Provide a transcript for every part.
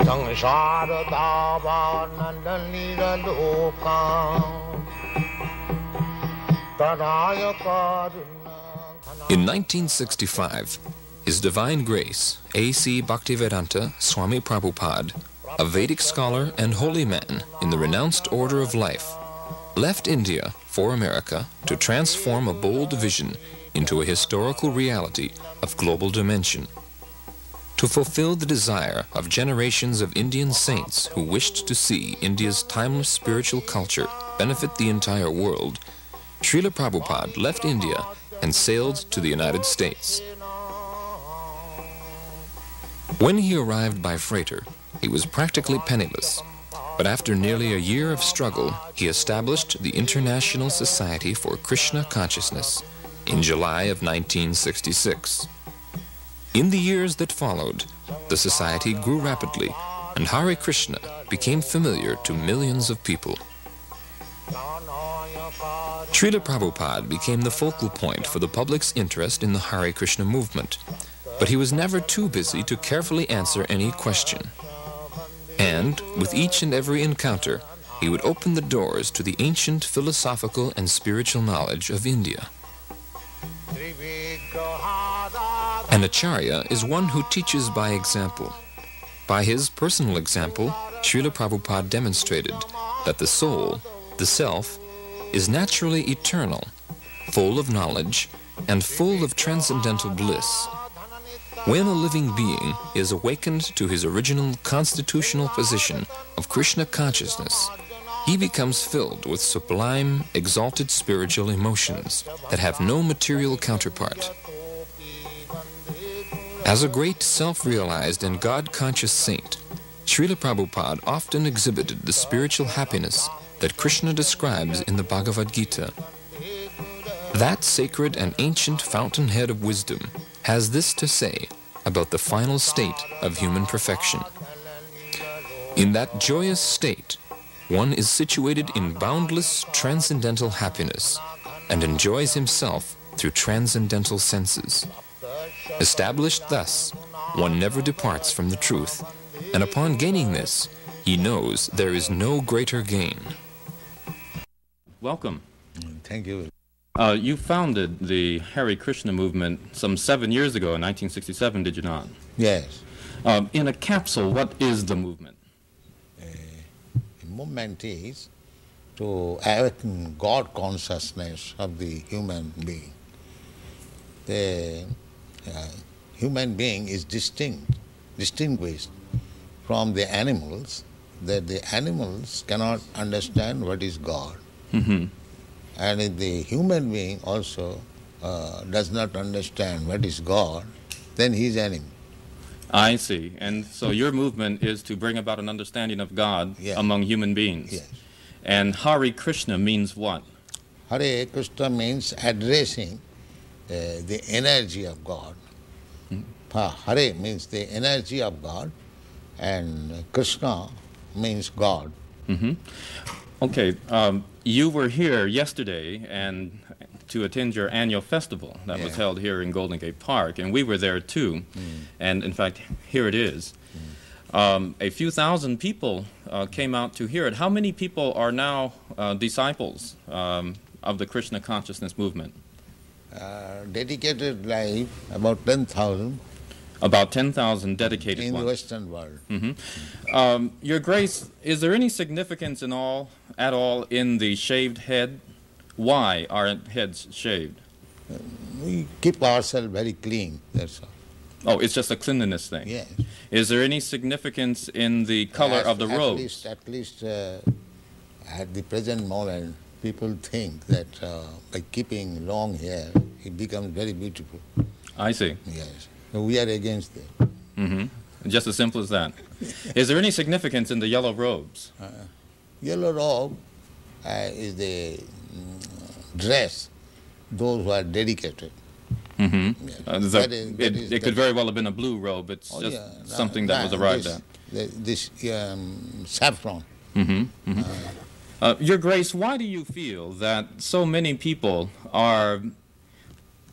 In 1965, His Divine Grace, A.C. Bhaktivedanta Swami Prabhupada, a Vedic scholar and holy man in the renounced order of life, left India for America to transform a bold vision into a historical reality of global dimension. To fulfill the desire of generations of Indian saints who wished to see India's timeless spiritual culture benefit the entire world, Srila Prabhupada left India and sailed to the United States. When he arrived by freighter, he was practically penniless, but after nearly a year of struggle, he established the International Society for Krishna Consciousness in July of 1966. In the years that followed, the society grew rapidly, and Hare Krishna became familiar to millions of people. Srila Prabhupada became the focal point for the public's interest in the Hare Krishna movement, but he was never too busy to carefully answer any question. And, with each and every encounter, he would open the doors to the ancient philosophical and spiritual knowledge of India. An Acharya is one who teaches by example. By his personal example, Srila Prabhupada demonstrated that the soul, the self, is naturally eternal, full of knowledge, and full of transcendental bliss. When a living being is awakened to his original constitutional position of Krishna consciousness, he becomes filled with sublime, exalted spiritual emotions that have no material counterpart. As a great self-realized and God-conscious saint, Srila Prabhupada often exhibited the spiritual happiness that Krishna describes in the Bhagavad Gita. That sacred and ancient fountainhead of wisdom has this to say about the final state of human perfection. In that joyous state, one is situated in boundless transcendental happiness and enjoys himself through transcendental senses. Established thus, one never departs from the truth, and upon gaining this, he knows there is no greater gain. Welcome. Thank you. You founded the Hare Krishna movement some 7 years ago in 1967, did you not? Yes. In a capsule, what is the movement? The movement is to awaken God consciousness of the human being. The human being is distinguished from the animals, that the animals cannot understand what is God. Mm-hmm. And if the human being also does not understand what is God, then he is enemy. I see. And so your movement is to bring about an understanding of God among human beings. Yes. And Hare Krishna means what? Hare Krishna means addressing the energy of God. Hare means the energy of God, and Krishna means God. Mm-hmm. Okay, you were here yesterday and to attend your annual festival that was held here in Golden Gate Park, and we were there too. And in fact, here it is. A few thousand people came out to hear it. How many people are now disciples of the Krishna consciousness movement? Dedicated life, about 10,000. About 10,000 dedicated in ones. the Western world. Mm-hmm. Your Grace, is there any significance at all in the shaved head? Why are heads shaved? We keep ourselves very clean, that's all. Oh, it's just a cleanliness thing? Yes. Is there any significance in the color of the robes? At least at the present moment, people think that by keeping long hair, it becomes very beautiful. I see. Yes. So we are against that. Mm-hmm. Just as simple as that. Is there any significance in the yellow robes? Yellow robe is the dress, those who are dedicated. Mm-hmm. Yes. It could very well have been a blue robe. It's something that was arrived at. This saffron. Mm-hmm. Mm-hmm. Your Grace, why do you feel that so many people are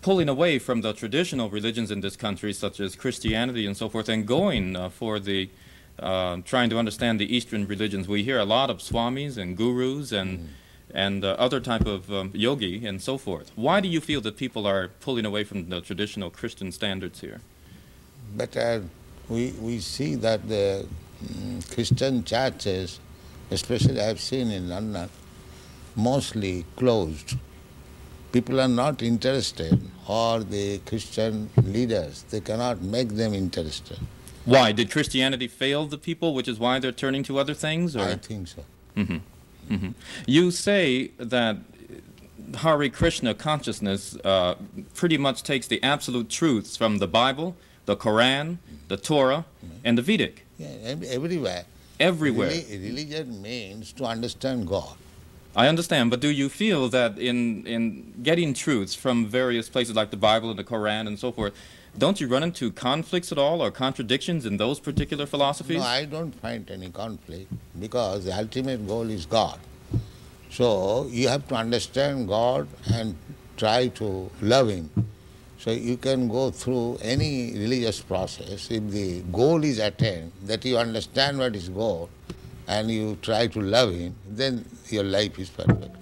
pulling away from the traditional religions in this country, such as Christianity and so forth, and going for the trying to understand the Eastern religions, we hear a lot of swamis and gurus and other type of yogi and so forth. Why do you feel that people are pulling away from the traditional Christian standards here? But we see that the Christian churches, especially I have seen in London, mostly closed. People are not interested, or the Christian leaders, they cannot make them interested. Why? Did Christianity fail the people, which is why they're turning to other things? Or? I think so. You say that Hare Krishna consciousness pretty much takes the absolute truths from the Bible, the Quran, the Torah, and the Vedic. Yeah, everywhere. Everywhere. Religion means to understand God. I understand, but do you feel that in getting truths from various places like the Bible and the Quran and so forth, don't you run into conflicts at all or contradictions in those particular philosophies? No, I don't find any conflict, because the ultimate goal is God. So you have to understand God and try to love Him. So you can go through any religious process. If the goal is attained, that you understand what is goal, and you try to love Him, then your life is perfect.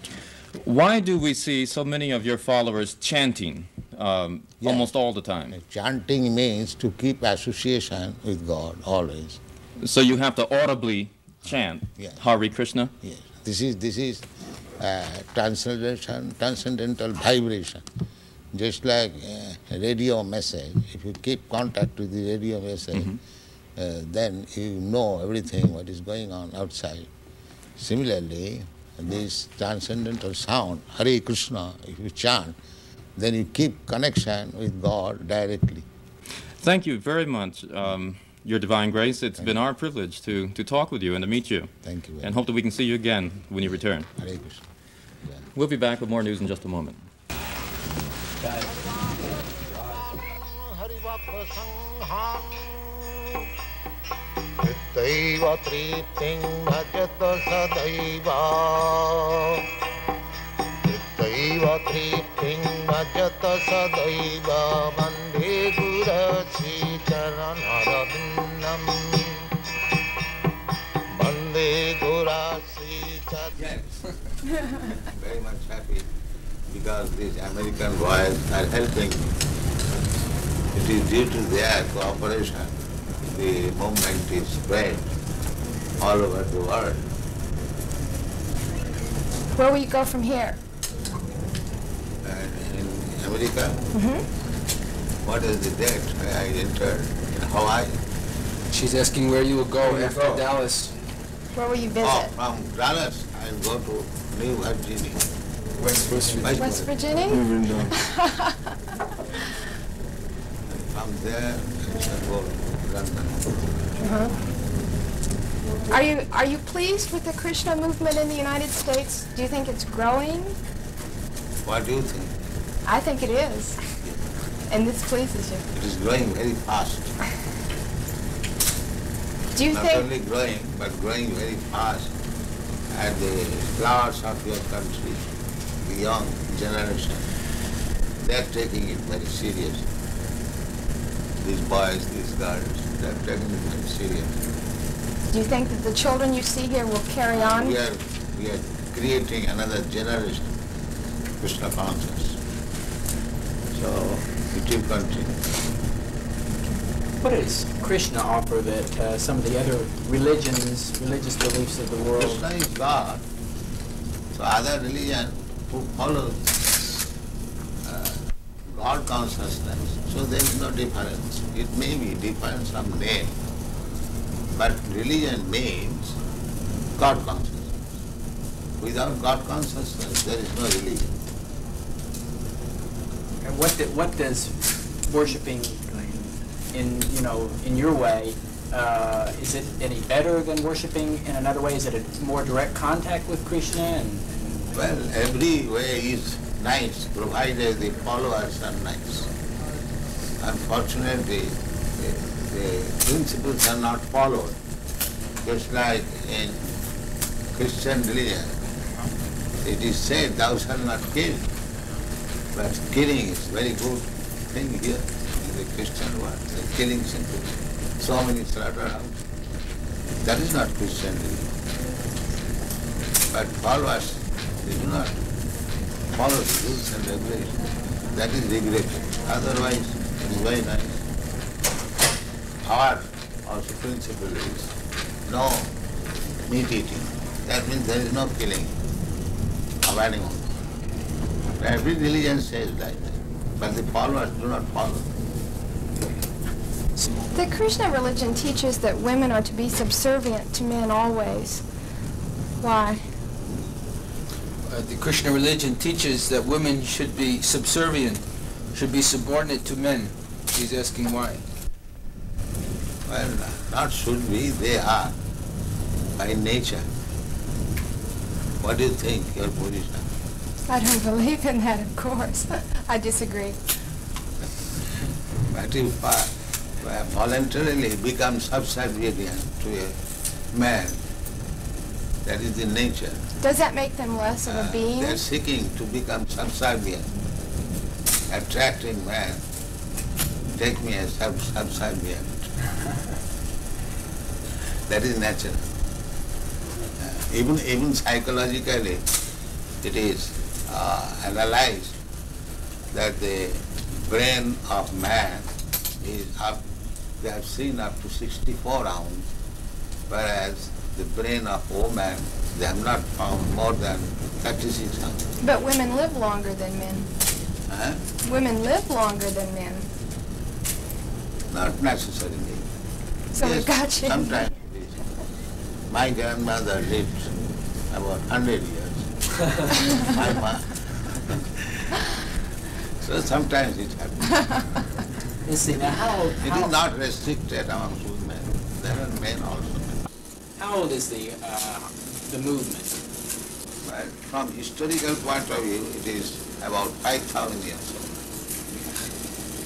Why do we see so many of your followers chanting almost all the time? Chanting means to keep association with God always. So you have to audibly chant Hare Krishna? Yes. This is transcendental vibration. Just like a radio message, if you keep contact with the radio message, then you know everything what is going on outside. Similarly, this transcendental sound, Hare Krishna, if you chant, then you keep connection with God directly. Thank you very much, Your Divine Grace. It's been our privilege to talk with you and to meet you. Thank you. And hope that we can see you again when you return. Hare Krishna. Yeah. We'll be back with more news in just a moment. Daiva tripting bhajata sadaiva. Daiva tripting bhajata sadaiva. Vande Gurasi charanarabindam. Vande Gurasi charanarabindam. Very much happy because these American boys are helping. It is due to their cooperation the movement is spread all over the world. Where will you go from here? In America, what is the date I entered in Hawaii? She's asking where you will go after Dallas. Where will you visit? Oh, from Dallas, I will go to New Virginia. West Virginia. West Virginia? From there, I shall go to London. Are you pleased with the Krishna movement in the United States? Do you think it's growing? What do you think? I think it is. And this pleases you. It is growing very fast. Do you Not think... only growing, but growing very fast. And the flowers of your country, the young generation, they are taking it very seriously. These boys, these girls, they are taking it very seriously. Do you think that the children you see here will carry on? We are creating another generation, Krishna conscious. So it will continue. What does Krishna offer that some of the other religious beliefs of the world? Krishna is God. So other religion who follows God consciousness, so there is no difference. It may be different some name, but religion means God consciousness. Without God consciousness, there is no religion. And what does worshiping in your way, is it any better than worshiping in another way? Is it a more direct contact with Krishna? Well, every way is nice, provided the followers are nice. Unfortunately, the principles are not followed. Just like in Christian religion, it is said, thou shalt not kill. But killing is very good thing here in the Christian world. The killing simply. So many slaughterhouses. That is not Christian religion. But followers, they do not follow the rules and regulations. That is regretted. Otherwise, it is very nice. Our also principle is no meat eating. That means there is no killing of animals. Every religion says like that, but the followers do not follow. The Krishna religion teaches that women are to be subservient to men always. Why? The Krishna religion teaches that women should be subservient, should be subordinate to men. He's asking why. Well, not should be, they are, by nature. What do you think, your position? I don't believe in that, of course. I disagree. But if voluntarily become subservient to a man, that is the nature. Does that make them less of a being? They are seeking to become subservient, attracting man. Take me as subservient. That is natural. Even psychologically, it is analyzed that the brain of man is up, they have seen up to 64 ounces, whereas the brain of woman, they have not found more than 36 ounces. But women live longer than men. Huh? Women live longer than men. Not necessarily. So Yes, we got you. sometimes it is. My grandmother lived about 100 years. My mom. So sometimes it happens. You see, now It is not restricted among women. There are men also. how old is the movement? But from historical point of view, it is about 5,000 years old.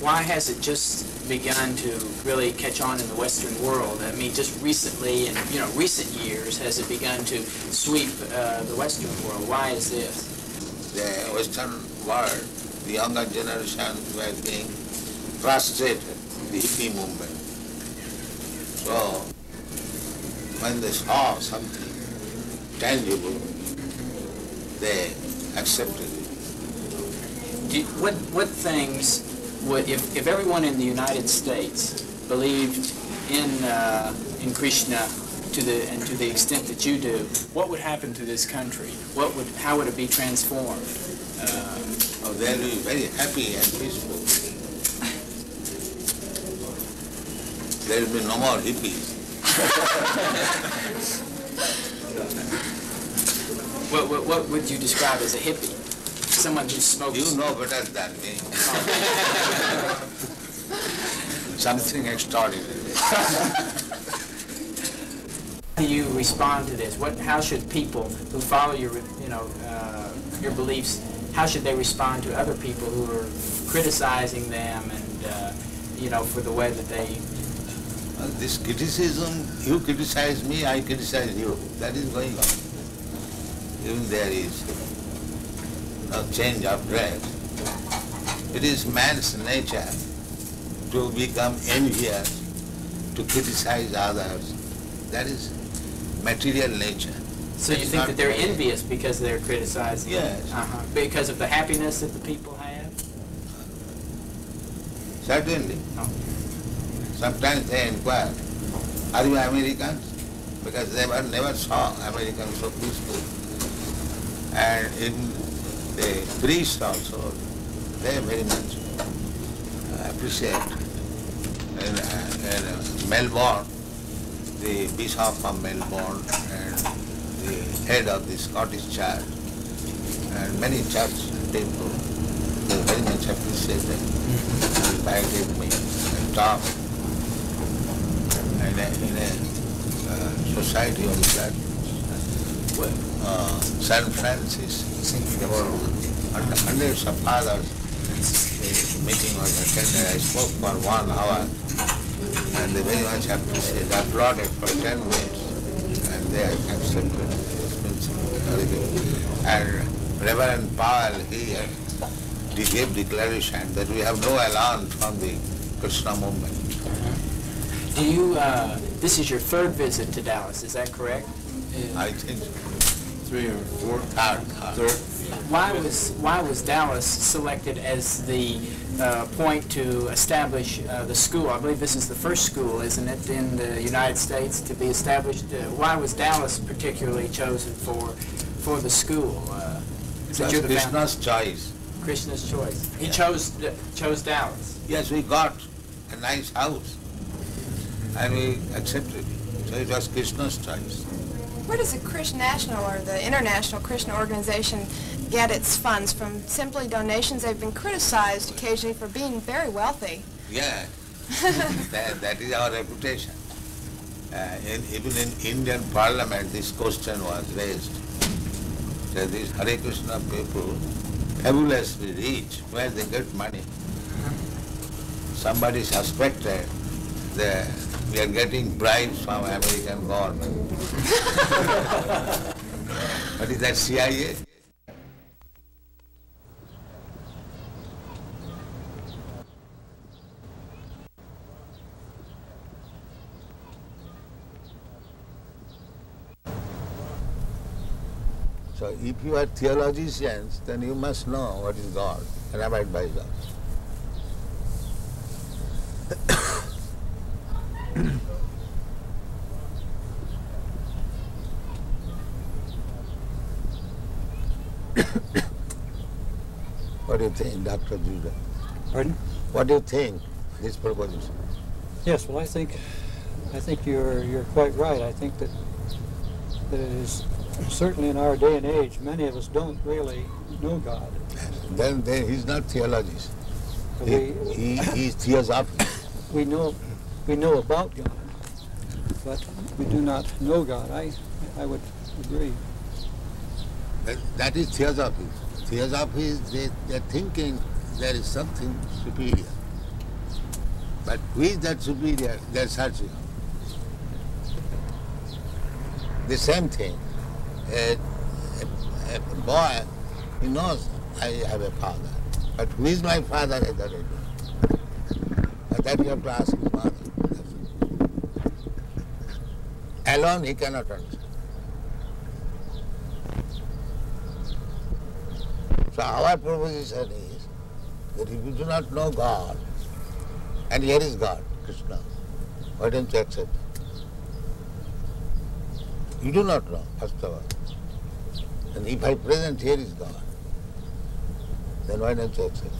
Why has it just begun to really catch on in the Western world? I mean, just recently, in recent years, has it begun to sweep the Western world? Why is this? The Western world, the younger generation were being frustrated, the hippie movement. So, when they saw something tangible, they accepted it. What things would, if everyone in the United States believed in Krishna to the extent that you do, what would happen to this country? How would it be transformed? They'll be very happy and peaceful. There will be no more hippies. What would you describe as a hippie? Someone who smokes. You know better than me. Something extraordinary. How do you respond to this? How should people who follow your beliefs, how should they respond to other people who are criticizing them and for the way that they? This criticism, you criticize me, I criticize you. That is going on. Even there is no change of dress. It is man's nature to become envious, to criticize others. That is material nature. So you think that they're envious because they're criticizing? Yes. Because of the happiness that the people have? Certainly. Oh. Sometimes they inquire, are you Americans? Because they never saw Americans so peaceful. And in the priests also, they very much appreciate. In Melbourne, the Bishop of Melbourne and the head of the Scottish Church and many church people, they very much appreciated and invited me and talked. In a society of that, San Francis, there were hundreds of fathers. The meeting was attended. I spoke for 1 hour, and they very much appreciated. I applauded for 10 minutes, and they accepted this principle. And Reverend Powell, he gave declaration that we have no alarm from the Krishna movement. Do you this is your third visit to Dallas, is that correct? I think so. 3 or 4? Third. Why was Dallas selected as the point to establish the school? I believe this is the first school, isn't it, in the United States to be established? Why was Dallas particularly chosen for the school? That's Krishna's choice. Krishna's choice. He Yeah. chose Dallas. Yes, we got a nice house and we accepted it. So it was Krishna's choice. Where does the Krishna National or the International Krishna Organization get its funds? From simply donations? They've been criticized occasionally for being very wealthy. Yeah, that is our reputation. Even in Indian Parliament, this question was raised. That these Hare Krishna people, fabulously rich, where they get money. Somebody suspected that we are getting bribes from American government. What is that, CIA? So if you are theologians, then you must know what is God and abide by God. What do you think, Dr. Judah? Pardon? What do you think, this proposition? Yes, well, I think you're quite right. I think that it is certainly in our day and age, many of us don't really know God. Then he's not theologist. He's theosophic. We know about God, but we do not know God. I would agree. That is theosophy. Theosophy is they're thinking there is something superior. But who is that superior? They're searching. The same thing. A boy, he knows I have a father. But who is my father? I don't know. But that you have to ask his mother. Alone he cannot understand. So our proposition is that if you do not know God, and here is God, Krishna, why don't you accept it? You do not know, first of all. And if I present here is God, then why don't you accept it?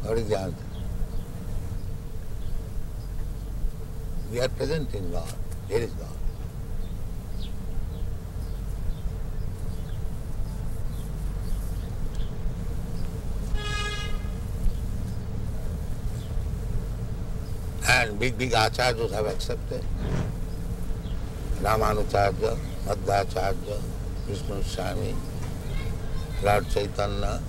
What is the answer? We are presenting God, here is God. And big Acharyas have accepted. Ramanucharya, Madhvacharya, Vishnu Swami, Lord Chaitanya,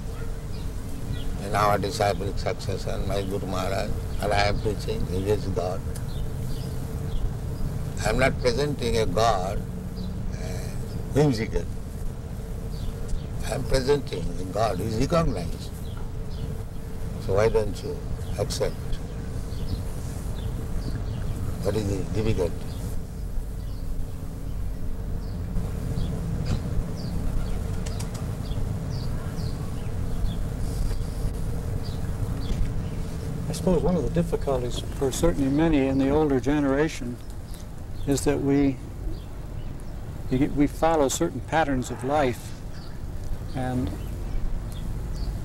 in our disciplic succession, my Guru Maharaj, and I am preaching, he is God. I am not presenting a God whimsical. I am presenting a God who is recognized. So why don't you accept? What is the difficulty? I suppose one of the difficulties for certainly many in the older generation is that we follow certain patterns of life, and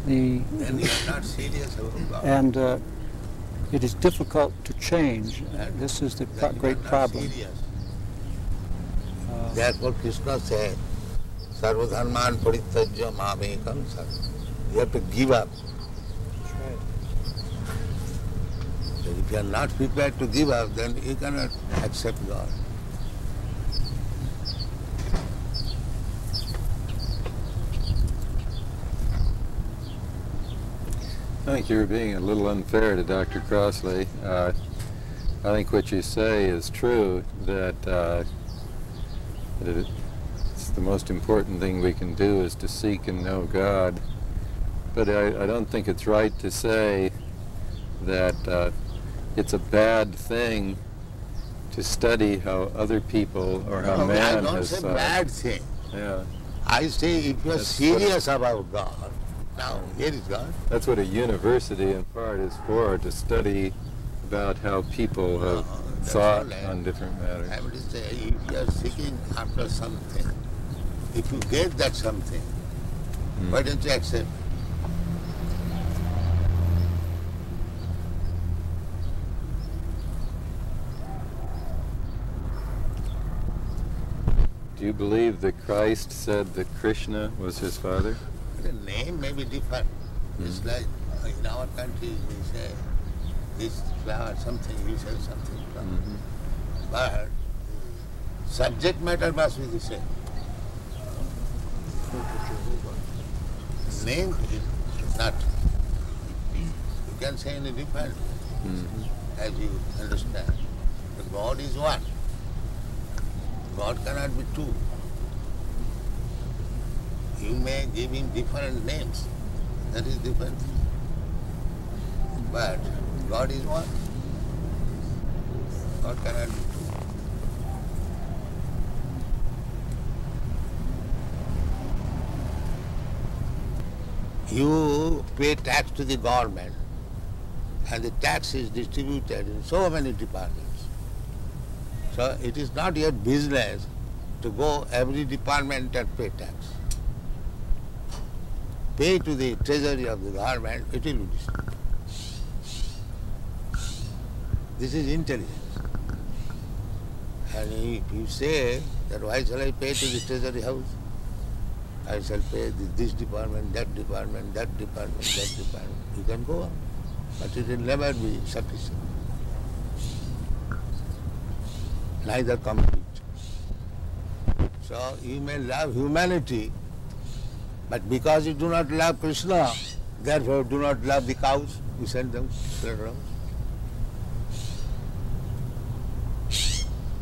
And you are not serious about God. It is difficult to change. This is the great problem. Therefore Krishna said, Sarvadharman parityajya mamekam sarva. You have to give up. That's right. So if you are not prepared to give up, then you cannot accept God. I think you're being a little unfair to Dr. Crossley. I think what you say is true, that it's the most important thing we can do is to seek and know God. But I don't think it's right to say that it's a bad thing to study how other people or how man I don't has say bad thing. Yeah. I say if you are serious about God, now here is God. That's what a university in part is for, to study about how people have thought on different matters. I would say if you are seeking after something, if you get that something, why don't you accept? Do you believe that Christ said that Krishna was his father? The name may be different. It's like in our country we say this flower something, we say something. But subject matter must be the same. Name is not. You can say any different, as you understand. But God is one. God cannot be two. You may give him different names. That is different. But God is one. God cannot be two. You pay tax to the government, and the tax is distributed in so many departments. So it is not your business to go every department and pay tax. Pay to the treasury of the government, it will be distributed. This is intelligence. And if you say that why shall I pay to the treasury house? I shall pay this department, that department, that department, that department. You can go on, but it will never be sufficient. Neither complete. So you may love humanity, but because you do not love Krishna, therefore do not love the cows, you send them around.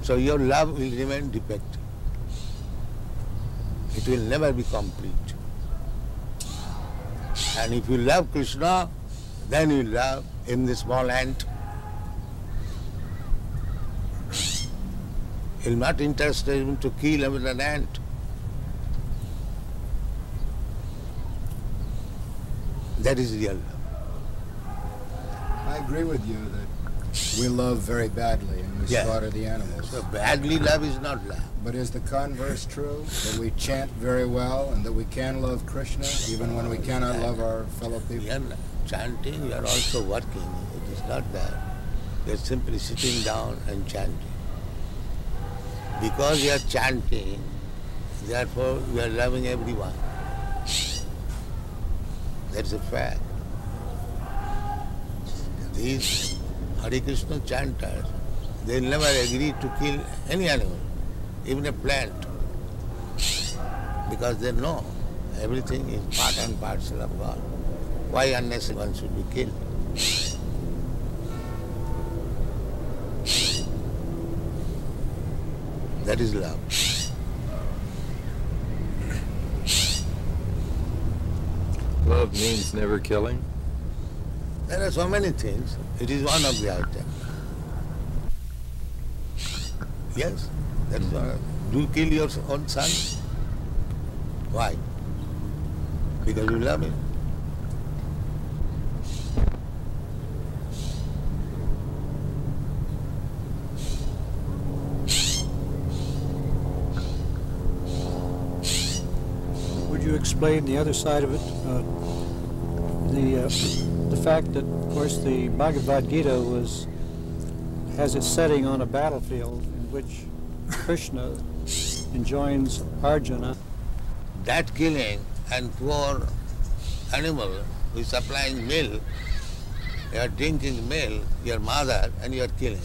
So your love will remain defective. It will never be complete. And if you love Krishna, then you love in the small ant. He will not interested even to kill even an ant. That is real love. I agree with you that we love very badly and we slaughter the animals. So badly love is not love. But is the converse true? That we chant very well and that we can love Krishna even when we cannot love our fellow people? We are chanting, we are also working. It is not that. We are simply sitting down and chanting. Because we are chanting, therefore we are loving everyone. That's a fact. These Hare Krishna chanters, they never agree to kill any animal, even a plant, because they know everything is part and parcel of God. Why unnecessarily one should be killed? That is love. Love means never killing? There are so many things. It is one of the items. Yes, that is one. Do you kill your own son? Why? Because you love him. Would you explain the other side of it? The fact that, of course, the Bhagavad Gita has its setting on a battlefield in which Krishna enjoins Arjuna. That killing and poor animal who is supplying milk, you are drinking milk, your mother, and you are killing.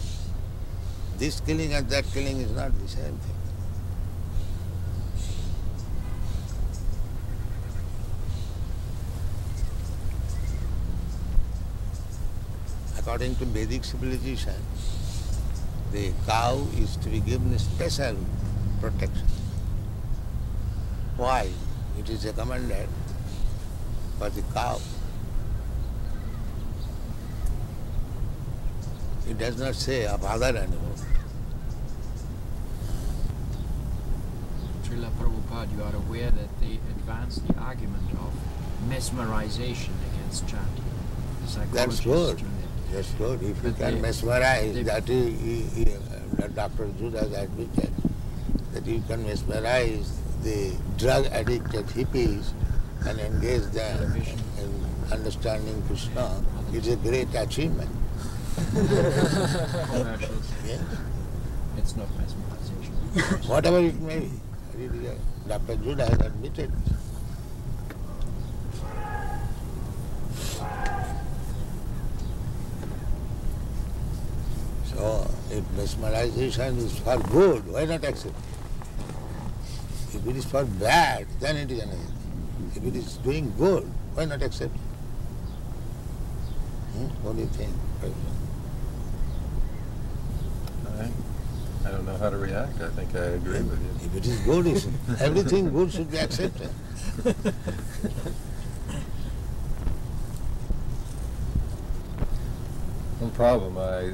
This killing and that killing is not the same thing. According to Vedic civilization, the cow is to be given a special protection. Why? It is recommended for the cow. It does not say of other animals. Srila Prabhupada, you are aware that they advanced the argument of mesmerization against chanting. That's good. That's good. If you can mesmerize, that is, Dr. Judas admitted that you can mesmerize the drug-addicted hippies and engage them in understanding Krishna. It's a great achievement. Yes. It's not mesmerization. Whatever it may be. Dr. Judas admitted. So, if mesmerization is for good, why not accept it? If it is for bad, then it is another thing. If it is doing good, why not accept it? What do you think? I don't know how to react. I think I agree with you. If it is good, everything good should be accepted. No problem. I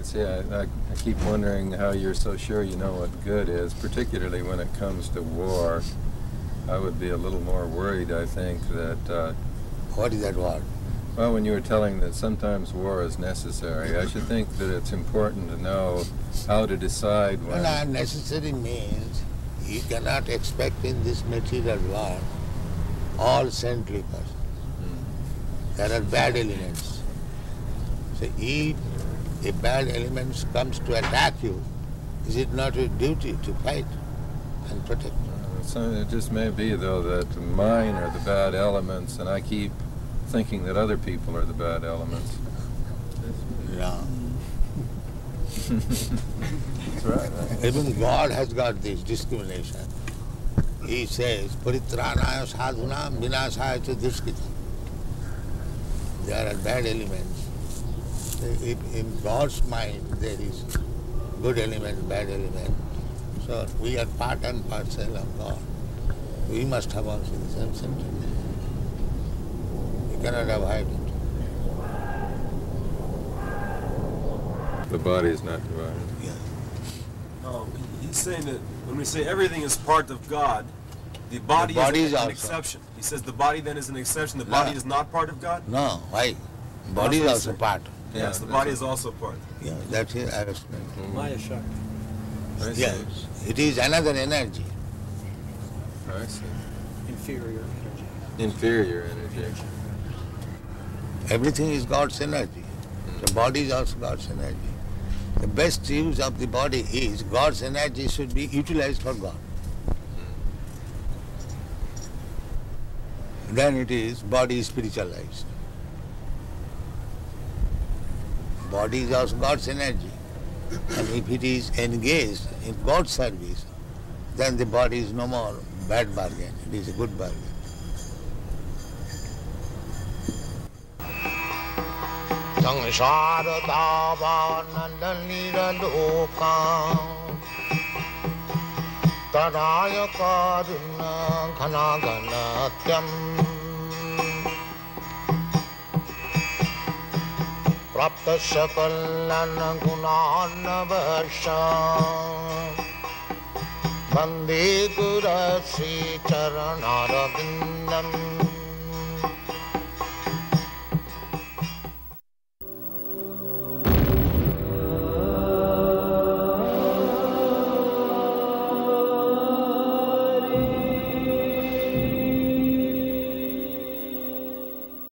keep wondering how you're so sure you know what good is, particularly when it comes to war. I would be a little more worried, I think, that... What is that word? Well, when you were telling that sometimes war is necessary, I should think that it's important to know how to decide when... Well, necessary means you cannot expect in this material world all saintly persons. There are bad elements. So if a bad element comes to attack you, is it not your duty to fight and protect? So it just may be, though, that mine are the bad elements, and I keep thinking that other people are the bad elements. Yeah. That's right. Even God has got this discrimination. He says, Paritranaya sadhunam vinasaya cha dushkitam. There are bad elements. In God's mind there is good element, bad element. So we are part and parcel of God. We must have also the same sentiment. We cannot avoid it. The body is not divided. Yeah. He's saying that when we say everything is part of God, the body is an exception. He says the body then is an exception. The body is not part of God? No, why? Body is also part. Yes, the body is also part. Yeah, that's it. I was saying. Maya Shakti. Yes, it is another energy. I see. Inferior energy. Inferior energy. Everything is God's energy. The body is also God's energy. The best use of the body is God's energy should be utilized for God. Then it is body spiritualized. Body is also God's energy. And if it is engaged in God's service, then the body is no more bad bargain. It is a good bargain. Sangsara davanandalira lokam Taraya karuna ghana ghanatyam Prapta sakalana gunana varsha Bande gurasi charanara vindam